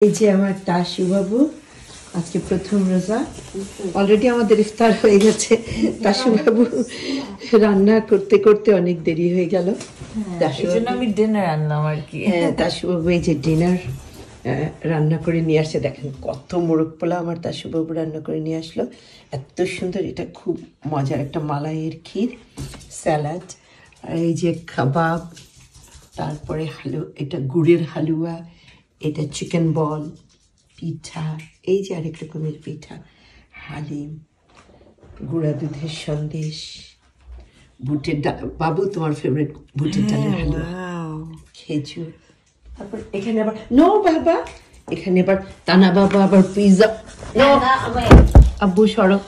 এই যে আমার তাসু বাবু আজকে প্রথম রোজা অলরেডি আমাদের ইফতার হয়ে গেছে তাসু বাবু রান্না করতে করতে অনেক দেরি হয়ে গেল এজন্য আমি ডিনার আনলাম আর কি তাসু বাবু এই যে ডিনার রান্না করে নিয়ে আসছে দেখেন কত মোরগ পোলাও আমার তাসু বাবু রান্না করে নিয়ে আসলো এত সুন্দর এটা খুব মজার একটা মালাইয়ের ক্ষীর স্যালাড আর এই যে কাবাব তারপরে এটা গুড়ের হালুয়া এটা চিকেন বল পিঠা এই যে আরেক রকমের পিঠা হালিম গুঁড়া দুধের সন্দেশ বুটের ডাল বাবু তোমার ফেভারিট বুটের ডালের হালুয়া খেজুর তারপর এখানে আবার নো বাবা এখানে আবার তানা বাবা আবার পিৎজা আব্বু সড়ক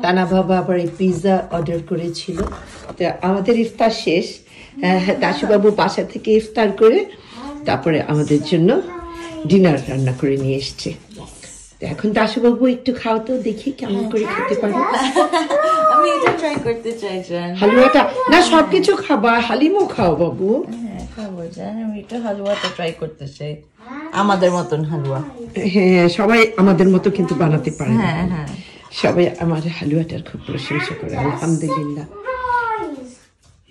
তানা বাবা আবার এই পিৎজা অর্ডার করেছিল তো আমাদের ইফতার শেষ তাসু বাবু বাসা থেকে ইফতার করে তারপরে আমাদের জন্য ডিনার রান্না করে নিয়ে এসছে এখন তাসু বাবু একটু খাও তো দেখি কেমন করে খেতে পারো আমি এটা ট্রাই করতে চাই হালুয়াটা না সবকিছু খাবা হালিমও খাও বাবু খাবো জান আমি এটা হালুয়াটা ট্রাই করতে চাই আমাদের মতন হালুয়া হ্যাঁ সবাই আমাদের মতো কিন্তু বানাতে পারে হ্যাঁ হ্যাঁ সবাই আমার হালুয়াটার খুব প্রশংসা করে আলহামদুলিল্লাহ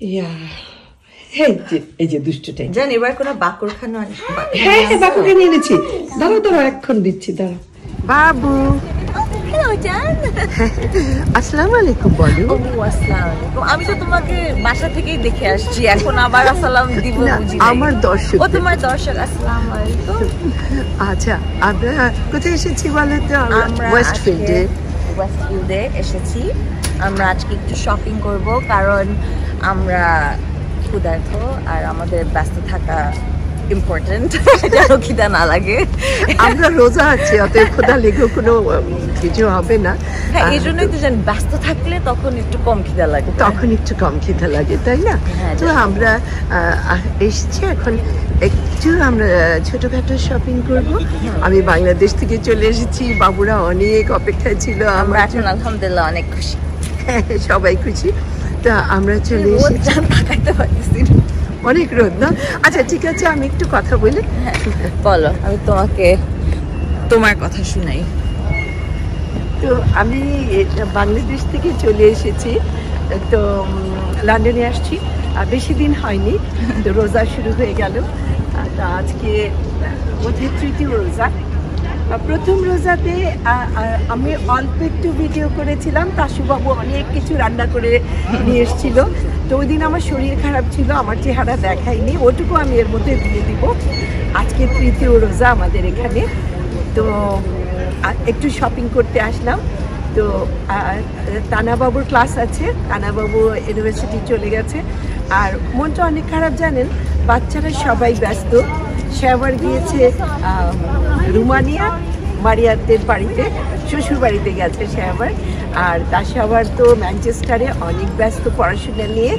ইয়া এই যে দুষ্টটাই জান এবার কোনো বাকুর খানো হ্যাঁ বাকুর খানি এনেছি দাঁড়াও এখন দিচ্ছি দাঁড়াও বাবু হ্যালো জান আসসালামু আলাইকুম বলো আসসালামু আলাইকুম আমি তো তোমাকে বাসা থেকেই দেখে আসছি এখন আবার আসসালাম দিব বুঝি আমার দর্শক ও তোমার দর্শক আসসালামু আলাইকুম আচ্ছা আমরা কোথায় এসেছি বলো তো আমরা ওয়েস্টফিল্ডে এসেছি আমরা আজকে একটু শপিং করব কারণ আমরা ক্ষুধার্ত আর আমাদের ব্যস্ত থাকা ইম্পর্টেন্ট যেন খিদা না লাগে আমরা রোজা আছি অতএব ক্ষুধা লেগেও কোনো কিছু হবে না হ্যাঁ এই জন্যই তো জানি ব্যস্ত থাকলে তখন একটু কম খিদা লাগে তখন একটু কম খিদা লাগে তাই না তো আমরা এসেছি এখন একটু আমরা ছোটখাটো শপিং করব আমি বাংলাদেশ থেকে চলে এসেছি বাবুরা অনেক অপেক্ষায় ছিল আমরা এখন আলহামদুলিল্লাহ অনেক খুশি সবাই খুশি তা আমরা চলে এসেছি অনেক রোদ না আচ্ছা ঠিক আছে আমি একটু কথা বলি বলো আমি তোমাকে তোমার কথা শুনাই তো আমি বাংলাদেশ থেকে চলে এসেছি তো লন্ডনে আসছি বেশি দিন হয়নি তো রোজা শুরু হয়ে গেল তা আজকে বোধহয় তৃতীয় রোজা প্রথম রোজাতে আমি অল্প একটু ভিডিও করেছিলাম তাসুবাবু অনেক কিছু রান্না করে নিয়ে এসেছিল তো ওই দিন আমার শরীর খারাপ ছিল আমার চেহারা দেখায়নি ওটুকু আমি এর মধ্যে দিয়ে দিব আজকে তৃতীয় রোজা আমাদের এখানে তো একটু শপিং করতে আসলাম তো তানাবাবুর ক্লাস আছে তানাবাবু ইউনিভার্সিটি চলে গেছে আর মনটা অনেক খারাপ জানেন বাচ্চারা সবাই ব্যস্ত শেওয়ার গিয়েছে রুমানিয়া মারিয়াদের বাড়িতে শ্বশুর বাড়িতে গেছে শেওয়ার আর তাসুবার তো ম্যানচেস্টারে অনেক ব্যস্ত পড়াশোনা নিয়ে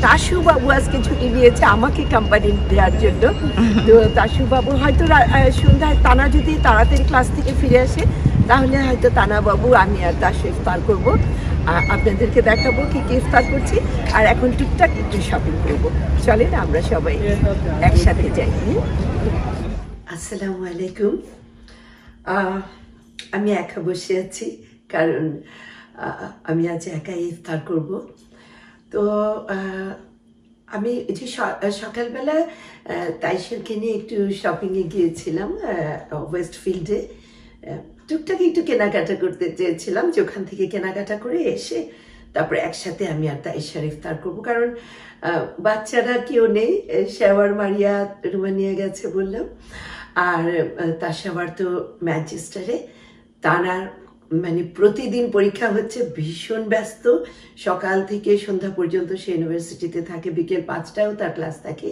তাসুবাবু আজকে ছুটি নিয়েছে আমাকে কোম্পানি দেওয়ার জন্য তো তাসুবাবু হয়তো সন্ধ্যায় তানা যদি তাড়াতাড়ি ক্লাস থেকে ফিরে আসে তাহলে হয়তো তানাবাবু আমি আর তাসু ইফতার করবো আপনাদেরকে দেখাবো কি কি ইফতার করছি আর এখন টুকটাক একটু শপিং করবো চলেন আমরা সবাই একসাথে যাই আসসালামু আলাইকুম আমি একা বসে আছি কারণ আমি আজ একাই ইফতার করব তো আমি যে সকালবেলা তাইশানকে নিয়ে একটু শপিংয়ে গিয়েছিলাম ওয়েস্টফিল্ডে টুকটাক একটু কেনাকাটা করতে চেয়েছিলাম যে ওখান থেকে কেনাকাটা করে এসে তারপরে একসাথে আমি আর তাইশার ইফতার করবো কারণ বাচ্চারা কেউ নেই শেওয়ার মারিয়া রুমানিয়া গেছে বললাম আর তাসুবার তো ম্যানচেস্টারে তানার মানে প্রতিদিন পরীক্ষা হচ্ছে ভীষণ ব্যস্ত সকাল থেকে সন্ধ্যা পর্যন্ত সে ইউনিভার্সিটিতে থাকে বিকেল 5টায়ও তার ক্লাস থাকে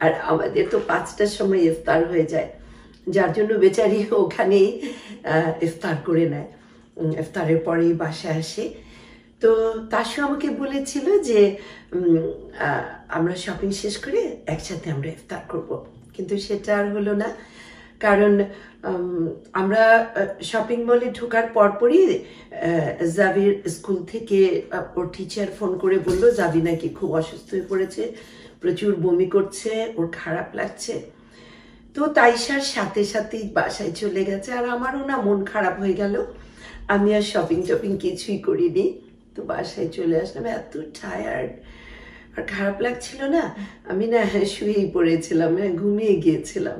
আর আমাদের তো 5টার সময় ইফতার হয়ে যায় যার জন্য বেচারি ওখানেই ইফতার করে নেয় ইফতারের পরেই বাসায় আসে তো তাসু আমাকে বলেছিল যে আমরা শপিং শেষ করে একসাথে আমরা ইফতার করব কিন্তু সেটা আর হলো না কারণ আমরা শপিং মলে ঢোকার পরপরই জাভির স্কুল থেকে ওর টিচার ফোন করে বললো জাভি নাকি খুব অসুস্থ হয়ে পড়েছে প্রচুর বমি করছে ওর খারাপ লাগছে তো তাইশার সাথে সাথেই বাসায় চলে গেছে, আর আমারও না মন খারাপ হয়ে গেল। আমি আর শপিং টপিং কিছুই করিনি, তো বাসায় চলে আসলাম। এত টায়ার্ড আর খারাপ লাগছিল না, আমি না শুয়েই পড়েছিলাম, ঘুমিয়ে গিয়েছিলাম।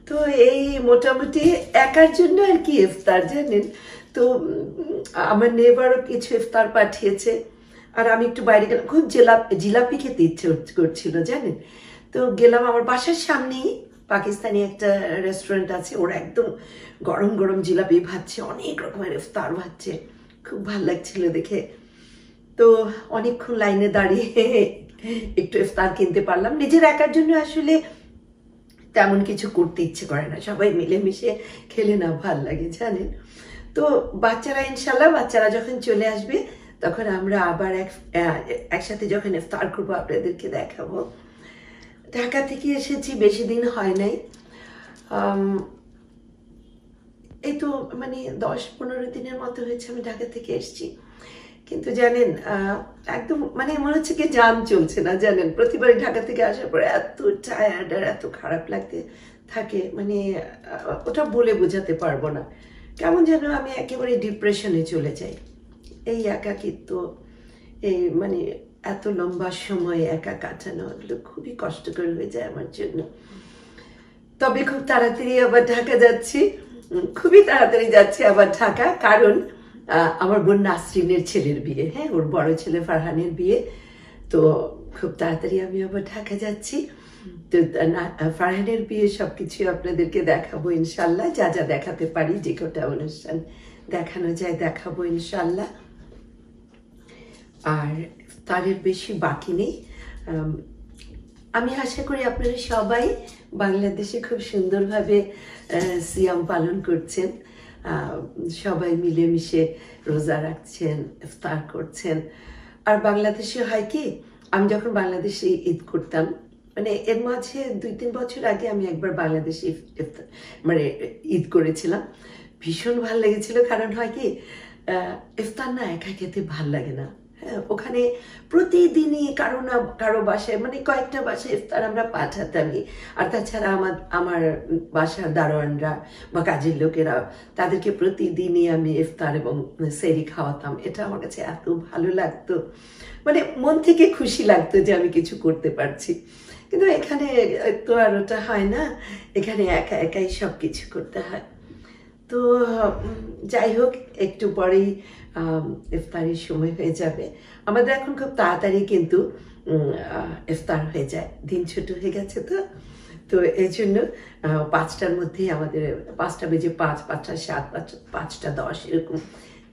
তো এই মোটামুটি একার জন্য আর কি ইফতার, জানেন তো। আমার নেবারও কিছু ইফতার পাঠিয়েছে, আর আমি একটু বাইরে গেলাম, খুব জিলাপি খেতে ইচ্ছে করছিল জানেন। তো গেলাম, আমার বাসার সামনেই পাকিস্তানি একটা রেস্টুরেন্ট আছে, ওরা একদম গরম গরম জিলাপি ভাজছে, অনেক রকমের ইফতার ভাজছে, খুব ভালো লাগছিল দেখে। তো অনেকক্ষণ লাইনে দাঁড়িয়ে একটু ইফতার কিনতে পারলাম। নিজের একার জন্য আসলে তেমন কিছু করতে ইচ্ছে করে না, সবাই মিলেমিশে খেলে না ভাল লাগে জানেন। তো বাচ্চারা ইনশাল্লাহ বাচ্চারা যখন চলে আসবে তখন আমরা আবার একসাথে যখন ইফতার করবো আপনাদেরকে দেখাবো। ঢাকা থেকে এসেছি, বেশি দিন হয় নাই, এই তো মানে 10-15 দিনের মতো হয়েছে আমি ঢাকা থেকে এসেছি। কিন্তু জানেন একদম মানে মনে হচ্ছে কি জান চলছে না জানেন। প্রতিবারই ঢাকা থেকে আসার পরে এত টায়ার্ড আর এত খারাপ লাগতে থাকে, মানে ওটা বলে বোঝাতে পারবো না। কেমন যেন আমি একেবারে ডিপ্রেশনে চলে যাই। এই একাকিত্ব, এই মানে এত লম্বা সময় একা কাটানো, এগুলো খুবই কষ্টকর হয়ে যায় আমার জন্য। তবে খুব তাড়াতাড়ি আবার ঢাকা যাচ্ছি, খুবই তাড়াতাড়ি যাচ্ছি আবার ঢাকা, কারণ আমার বোন নাসরিনের ছেলের বিয়ে, হ্যাঁ ওর বড় ছেলে ফারহানের বিয়ে। তো খুব তাড়াতাড়ি আমি আবার ঢাকা যাচ্ছি। তো ফারহানের বিয়ে সবকিছু আপনাদেরকে দেখাবো ইনশাল্লাহ, যা যা দেখাতে পারি, যে কটা অনুষ্ঠান দেখানো যায় দেখাবো ইনশাল্লাহ। আর তারের বেশি বাকি নেই। আমি আশা করি আপনারা সবাই বাংলাদেশে খুব সুন্দরভাবে সিয়াম পালন করছেন, সবাই মিলেমিশে রোজা রাখছেন, ইফতার করছেন। আর বাংলাদেশে হয় কি, আমি যখন বাংলাদেশে ঈদ করতাম, মানে এর মাঝে 2-3 বছর আগে আমি একবার বাংলাদেশে মানে ঈদ করেছিলাম, ভীষণ ভালো লেগেছিল। কারণ হয় কি, ইফতার না একা খেতে ভাল লাগে না। হ্যাঁ, ওখানে প্রতিদিনই কারো বাসায়, মানে কয়েকটা বাসায় ইফতার আমরা পাঠাতামই। আর তাছাড়া আমার বাসার দারোয়ানরা বা কাজের লোকেরা, তাদেরকে প্রতিদিনই আমি ইফতার এবং সেহরি খাওয়াতাম। এটা আমার কাছে এত ভালো লাগতো, মানে মন থেকে খুশি লাগতো যে আমি কিছু করতে পারছি। কিন্তু এখানে তো আর ওটা হয় না, এখানে একা একাই সব কিছু করতে হয়। তো যাই হোক, একটু পরেই ইফতারের সময় হয়ে যাবে। আমাদের এখন খুব তাড়াতাড়ি কিন্তু ইফতার হয়ে যায়, দিন ছোট হয়ে গেছে। তো এই জন্য 5টার মধ্যেই আমাদের 5টা বেজে 5, 5টা 7, 5টা 10 এরকম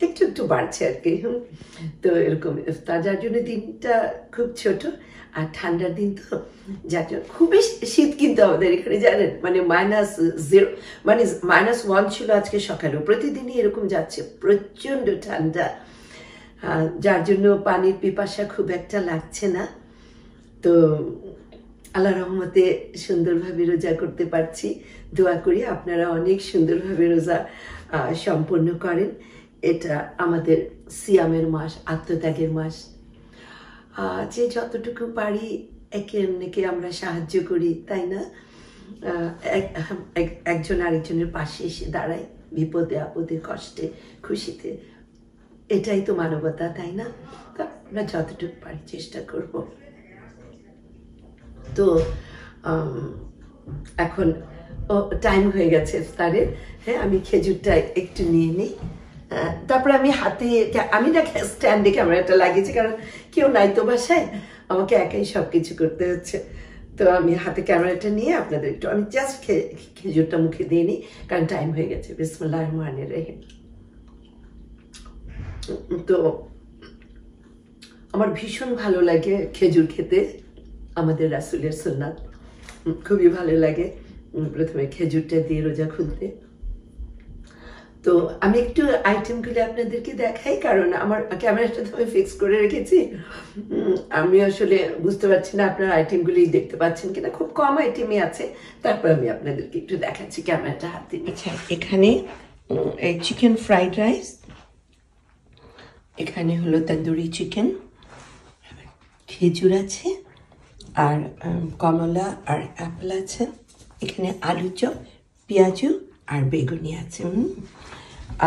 একটু একটু বাড়ছে আর কি। তো এরকম ইফতার, যার জন্য দিনটা খুব ছোট। আর ঠান্ডার দিন তো, যার জন্য খুবই শীত কিন্তু আমাদের এখানে জানেন, মানে -0, মানে -1 ছিল আজকে সকালেও। প্রতিদিনই এরকম যাচ্ছে, প্রচন্ড ঠান্ডা, যার জন্য পানির পিপাসা খুব একটা লাগছে না। তো আল্লাহ রহমতে সুন্দরভাবে রোজা করতে পারছি। দোয়া করি আপনারা অনেক সুন্দরভাবে রোজা সম্পন্ন করেন। এটা আমাদের সিয়ামের মাস, আত্মত্যাগের মাস। যে যতটুকু পারি একে অন্যকে আমরা সাহায্য করি, তাই না? একজন আরেকজনের পাশে এসে দাঁড়াই, বিপদে আপদে কষ্টে খুশিতে, এটাই তো মানবতা, তাই না? তো আমরা যতটুকু পারি চেষ্টা করব। তো এখন টাইম হয়ে গেছে ইফতারের। হ্যাঁ, আমি খেজুরটা একটু নিয়ে নিই, তারপরে আমি হাতে, আমি না স্ট্যান্ডে ক্যামেরাটা লাগিয়েছি, কারণ কেউ নাই তো বাসায়, আমাকে একাই সবকিছু করতে হচ্ছে। তো আমি হাতে ক্যামেরাটা নিয়ে আপনাদের একটু, আমি জাস্ট খেজুরটা মুখে দিয়ে নিই, কারণ টাইম হয়ে গেছে। বিসমিল্লাহির রহমানির রহিম। তো আমার ভীষণ ভালো লাগে খেজুর খেতে, আমাদের রাসূলের সুন্নাত, খুবই ভালো লাগে প্রথমে খেজুরটা দিয়ে রোজা খুলতে। তো আমি একটু আইটেমগুলো আপনাদেরকে দেখাই, কারণ আমার ক্যামেরাটা তো আমি ফিক্স করে রেখেছি। আমি আসলে বুঝতে পারছি না আপনার আইটেমগুলি দেখতে পাচ্ছেন কিনা, খুব কম আইটেমই আছে। তারপর আমি আপনাদেরকে একটু দেখাচ্ছি ক্যামেরাটা হাতে। আচ্ছা, এখানে এই চিকেন ফ্রাইড রাইস, এখানে হলো তন্দুরি চিকেন, খেজুর আছে, আর কমলা আর অ্যাপেল আছে, এখানে আলু চপ, পেঁয়াজু আর বেগুনি আছে।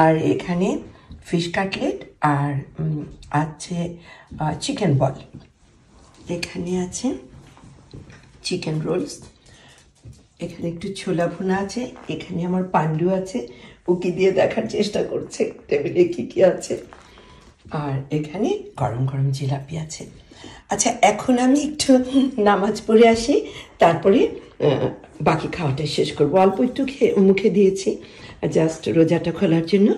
আর এখানে ফিশ কাটলেট আর আছে চিকেন বল। এখানে আছে চিকেন রোলস, এখানে একটু ছোলা ভুনা আছে, এখানে আমার পান্ডু আছে, উকি দিয়ে দেখার চেষ্টা করছে টেবিলে কি কি আছে, আর এখানে গরম গরম জিলাপি আছে। আচ্ছা, এখন আমি একটু নামাজ পড়ে আসি, তারপরে বাকি খাওয়াটা শেষ করবো। অল্প একটু মুখে দিয়েছি জাস্ট রোজাটা খোলার জন্য।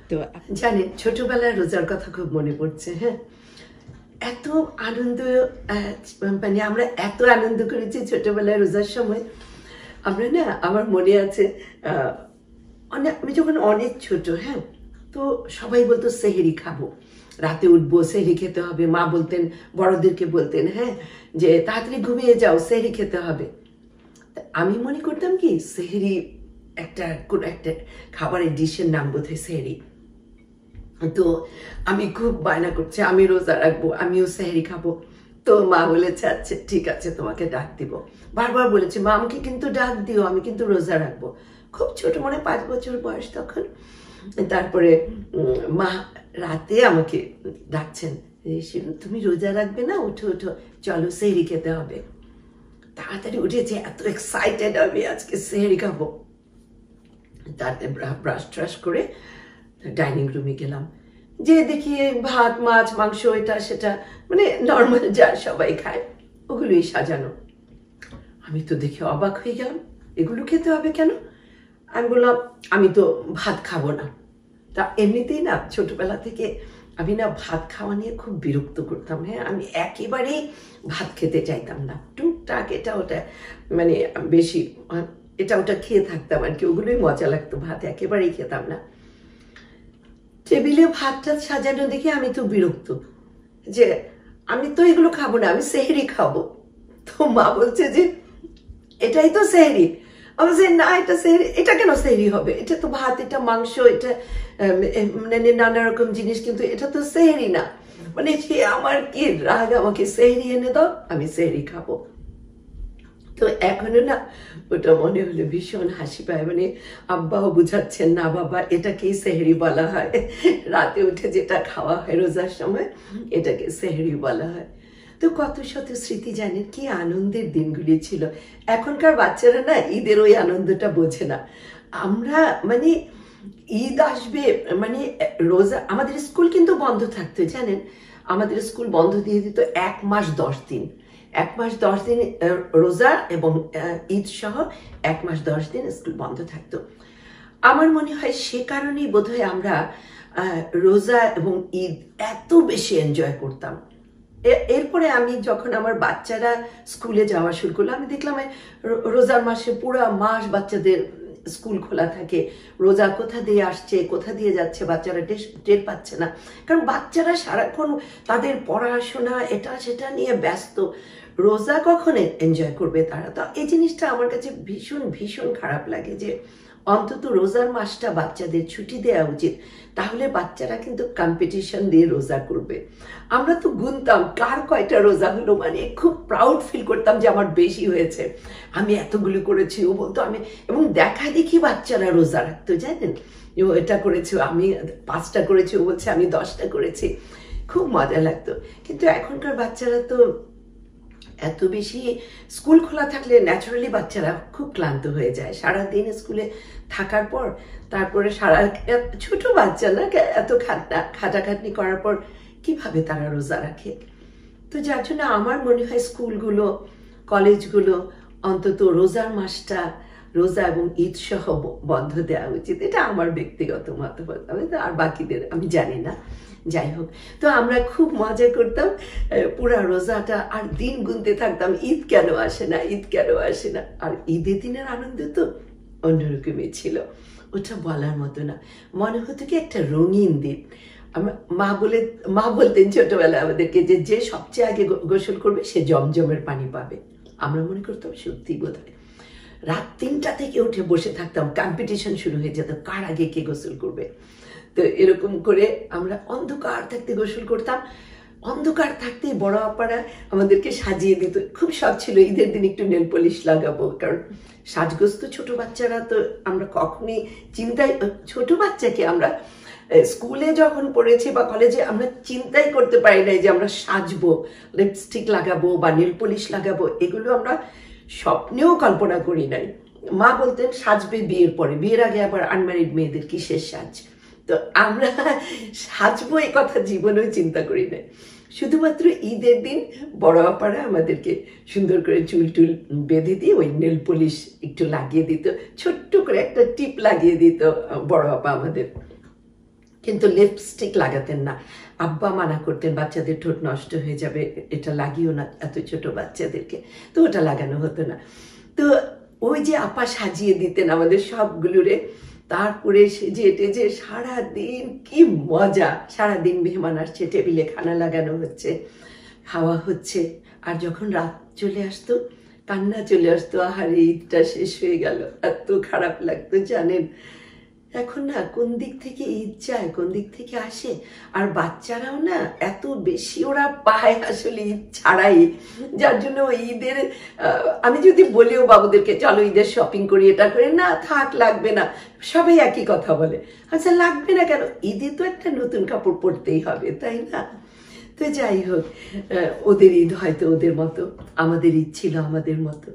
তো জানেন, ছোটবেলার রোজার কথা খুব মনে পড়ছে। হ্যাঁ, এত আনন্দ, মানে আমরা এত আনন্দ করেছি ছোটবেলায় রোজার সময়। আমরা না, আমার মনে আছে আমি যখন অনেক ছোট, হ্যাঁ, তো সবাই বলতো সেহরি খাবো, রাতে উঠবো, সেহরি খেতে হবে। মা বলতেন, বড়দেরকে বলতেন, হ্যাঁ, যে তাড়াতাড়ি ঘুমিয়ে যাও, সেহরি খেতে হবে। আমি মনে করতাম কি, সেহরি একটা খাবারের ডিশের নাম বোধহয় সেহরি। তো আমি খুব বায়না করছি, আমি রোজা রাখবো, আমিও সেহরি খাবো। তো মা বলেছে, আচ্ছা ঠিক আছে, তোমাকে ডাক দিব। বারবার বলেছে, মা আমাকে কিন্তু ডাক দিও, আমি কিন্তু রোজা রাখবো। খুব ছোট, মনে 5 বছর বয়স তখন। তারপরে মা রাতে আমাকে ডাকছেন, তুমি রোজা রাখবে না, উঠো উঠো, চলো সেহরি খেতে হবে। তাড়াতাড়ি উঠেছে, এত এক্সাইটেড আমি আজকে সেহরি খাবো। তাতে ব্রাশ ট্রাশ করে ডাইনিং রুমে গেলাম, যে দেখি ভাত, মাছ, মাংস, এটা সেটা, মানে নর্মাল যা সবাই খায়, ওগুলোই সাজানো। আমি তো দেখে অবাক হয়ে গেলাম, এগুলো খেতে হবে কেন? আমি বললাম, আমি তো ভাত খাবো না। তা এমনিতেই না, ছোটবেলা থেকে আমি না ভাত খাওয়া নিয়ে খুব বিরক্ত করতাম। হ্যাঁ, আমি একেবারেই ভাত খেতে চাইতাম না। টুকটাক এটা ওটা, মানে বেশি এটা ওটা খেয়ে থাকতাম আর কি, ওগুলোই মজা লাগতো। ভাত একেবারেই খেতাম না। টেবিলে ভাতটা সাজানো দেখে আমি তো বিরক্ত, যে আমি তো এগুলো খাবো না, আমি সেহরি খাবো। তো মা বলছে যে এটাই তো সেহরি। আমি বলছি, না, এটা সেহরি, এটা কেন সেহরি হবে? এটা তো ভাত, এটা মাংস, এটা মানে নানা রকম জিনিস, কিন্তু এটা তো সেহরি না। মানে সে আমার কি রাগ, আমাকে সেহরি এনে দাও, আমি সেহরি খাবো। তো এখনো না ওটা মনে হলে ভীষণ হাসি পায়। মানে আব্বাও বুঝাচ্ছেন, না বাবা, এটাকেই সেহরি বলা হয়, রাতে উঠে যেটা খাওয়া হয় রোজার সময়, এটাকে সেহরি বলা হয়। তো কত শত স্মৃতি, জানেন কি আনন্দের দিনগুলি ছিল। এখনকার বাচ্চারা না ঈদের ওই আনন্দটা বোঝে না। আমরা মানে ঈদ আসবে মানে রোজা, আমাদের স্কুল কিন্তু বন্ধ থাকতো, জানেন, আমাদের স্কুল বন্ধ দিয়ে দিত 1 মাস 10 দিন। 1 মাস 10 দিন রোজা এবং ঈদ সহ 1 মাস 10 দিন স্কুল বন্ধ থাকতো। আমার মনে হয় সে কারণেই বোধহয় আমরা রোজা এবং ঈদ এত বেশি এনজয় করতাম। এরপরে আমি যখন আমার বাচ্চারা স্কুলে যাওয়া শুরু করলো, আমি দেখলাম রোজার মাসে পুরো মাস বাচ্চাদের স্কুল খোলা থাকে। রোজা কোথা দিয়ে আসছে, কোথা দিয়ে যাচ্ছে, বাচ্চারা টের পাচ্ছে না। কারণ বাচ্চারা সারাক্ষণ তাদের পড়াশোনা এটা সেটা নিয়ে ব্যস্ত। রোজা কখন এনজয় করবে তারা? তো এই জিনিসটা আমার কাছে ভীষণ ভীষণ খারাপ লাগে, যে অন্তত রোজার মাসটা বাচ্চাদের ছুটি দেওয়া উচিত। তাহলে বাচ্চারা কিন্তু কম্পিটিশন দিয়ে রোজা করবে। আমরা তো গুনতাম কার কয়টা রোজা হলো, মানে খুব প্রাউড ফিল করতাম যে আমার বেশি হয়েছে, আমি এতগুলো করেছি। ও বলতো আমি, এবং দেখা দেখি বাচ্চারা রোজা রাখতো, জানেন, ও এটা করেছে, আমি 5টা করেছি, ও বলছে আমি 10টা করেছি। খুব মজা লাগতো। কিন্তু এখনকার বাচ্চারা তো এত বেশি, স্কুল খোলা থাকলে ন্যাচারালি বাচ্চারা খুব ক্লান্ত হয়ে যায় সারাদিন স্কুলে থাকার পর। তারপরে ছোট বাচ্চা না, এত খাটাখাটনি করার পর কিভাবে তারা রোজা রাখে? তো যার জন্য আমার মনে হয় স্কুলগুলো, কলেজগুলো অন্তত রোজার মাসটা রোজা এবং ঈদ সহ বন্ধ দেওয়া উচিত। এটা আমার ব্যক্তিগত মতামত, আর বাকিদের আমি জানি না। যাই হোক, তো আমরা খুব মজা করতাম পুরা রোজাটা, আর দিন গুনতে থাকতাম ঈদ কেন আসে না, ঈদ কেন আসে না। আর ঈদের দিনের আনন্দ তো অন্যরকমই ছিল, ওটা বলার মতো না। মনে হতো কি একটা রঙিন দিন। মা বলতেন ছোটবেলায় আমাদেরকে, যে সবচেয়ে আগে গোসল করবে সে জমজমের পানি পাবে। আমরা মনে করতাম সত্যি বোধ হয়। রাত 3টা থেকে উঠে বসে থাকতাম, কম্পিটিশন শুরু হয়ে যেত কার আগে কে গোসল করবে। তো এরকম করে আমরা অন্ধকার থাকতে গোসল করতাম। অন্ধকার থাকতে বড় আপারা আমাদেরকে সাজিয়ে দিত। খুব শখ ছিল ঈদের দিন একটু নেল পলিশ লাগাবো, কারণ সাজগোজ তো ছোট বাচ্চারা তো আমরা কখনই চিন্তায়, ছোট বাচ্চাকে আমরা স্কুলে যখন পড়েছি বা কলেজে আমরা চিন্তাই করতে পারি নাই যে আমরা সাজবো, লিপস্টিক লাগাবো বা নেল পলিশ লাগাবো, এগুলো আমরা স্বপ্নেও কল্পনা করি নাই। মা বলতেন সাজবে বিয়ের পরে, বিয়ের আগে আবার আনম্যারিড মেয়েদের কিসের সাজ। তো আমরা সাজবো এই কথা জীবনেও চিন্তা করি নাই। শুধুমাত্র ঈদের দিন বড় আপারা আমাদেরকে সুন্দর করে চুল টুল বেঁধে দিয়ে ওই নেল পলিশ একটু লাগিয়ে দিত, ছোট্ট করে একটা টিপ লাগিয়ে দিত বড় আপা আমাদের। কিন্তু লিপস্টিক লাগাতেন না, আব্বা মানা করতেন বাচ্চাদের ঠোঁট নষ্ট হয়ে যাবে, এটা লাগিও না এত ছোট বাচ্চাদেরকে, তো ওটা লাগানো হতো না। তো ওই যে আপা সাজিয়ে দিতেন আমাদের সবগুলোরে, তারপরে সেজে টেজে সারাদিন কি মজা। সারাদিন মেহমান আসছে, টেবিলে খানা লাগানো হচ্ছে, খাওয়া হচ্ছে, আর যখন রাত চলে আসতো কান্না চলে আসতো, আহারে ঈদটা শেষ হয়ে গেল, এত খারাপ লাগতো জানেন। এখন না কোন দিক থেকে ঈদ যায়, কোন দিক থেকে আসে, আর বাচ্চারাও না এত বেশি ওরা পায় আসলে ঈদ ছাড়াই, যার জন্য ঈদের আমি যদি বলিও বাবুদেরকে চলো ঈদের শপিং করি, এটা করে, না থাক লাগবে না, সবাই একই কথা বলে। আচ্ছা লাগবে না কেন, ঈদে তো একটা নতুন কাপড় পরতেই হবে, তাই না? তো যাই হোক, ওদের ঈদ হয়তো ওদের মতো, আমাদের ঈদ ছিল আমাদের মতো।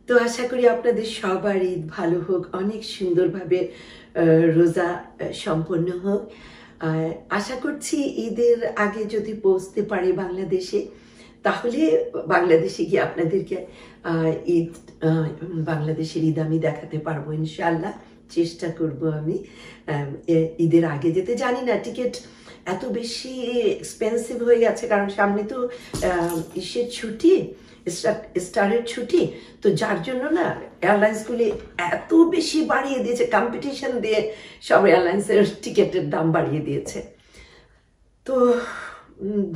তো আশা করি আপনাদের সবার ঈদ ভালো হোক, অনেক সুন্দরভাবে রোজা সম্পন্ন হোক। আশা করছি ঈদের আগে যদি পৌঁছতে পারি বাংলাদেশে, তাহলে বাংলাদেশে গিয়ে আপনাদেরকে ঈদ, বাংলাদেশের ঈদ আমি দেখাতে পারবো ইনশাআল্লাহ। চেষ্টা করব আমি ঈদের আগে যেতে। জানি না টিকিট এত বেশি এক্সপেন্সিভ হয়ে গেছে, কারণ সামনে তো ইসের ছুটি, স্টারের ছুটি, তো যার জন্য না এয়ারলাইন্সগুলি এত বেশি বাড়িয়ে দিয়েছে, কম্পিটিশন দিয়ে সব এয়ারলাইন্সের টিকিটের দাম বাড়িয়ে দিয়েছে। তো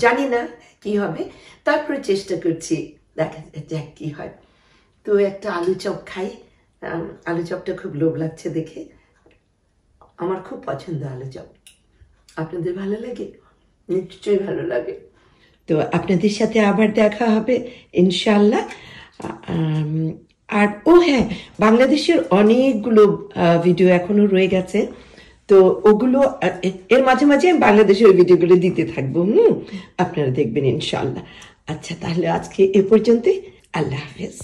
জানি না কি হবে, তারপরে চেষ্টা করছি, দেখা যাক কি হয়। তো একটা আলু চপ খাই, আলু চপটা খুব লোভ লাগছে দেখে, আমার খুব পছন্দ আলু চপ। আপনাদের ভালো লাগে? নিশ্চয়ই ভালো লাগে। তো আপনাদের সাথে আবার দেখা হবে ইনশাআল্লাহ। আর ও হ্যাঁ, বাংলাদেশের অনেকগুলো ভিডিও এখনো রয়ে গেছে, তো ওগুলো এর মাঝে মাঝে আমি বাংলাদেশের ভিডিওগুলো দিতে থাকবো, আপনারা দেখবেন ইনশাআল্লাহ। আচ্ছা তাহলে আজকে এ পর্যন্তই, আল্লাহ হাফেজ।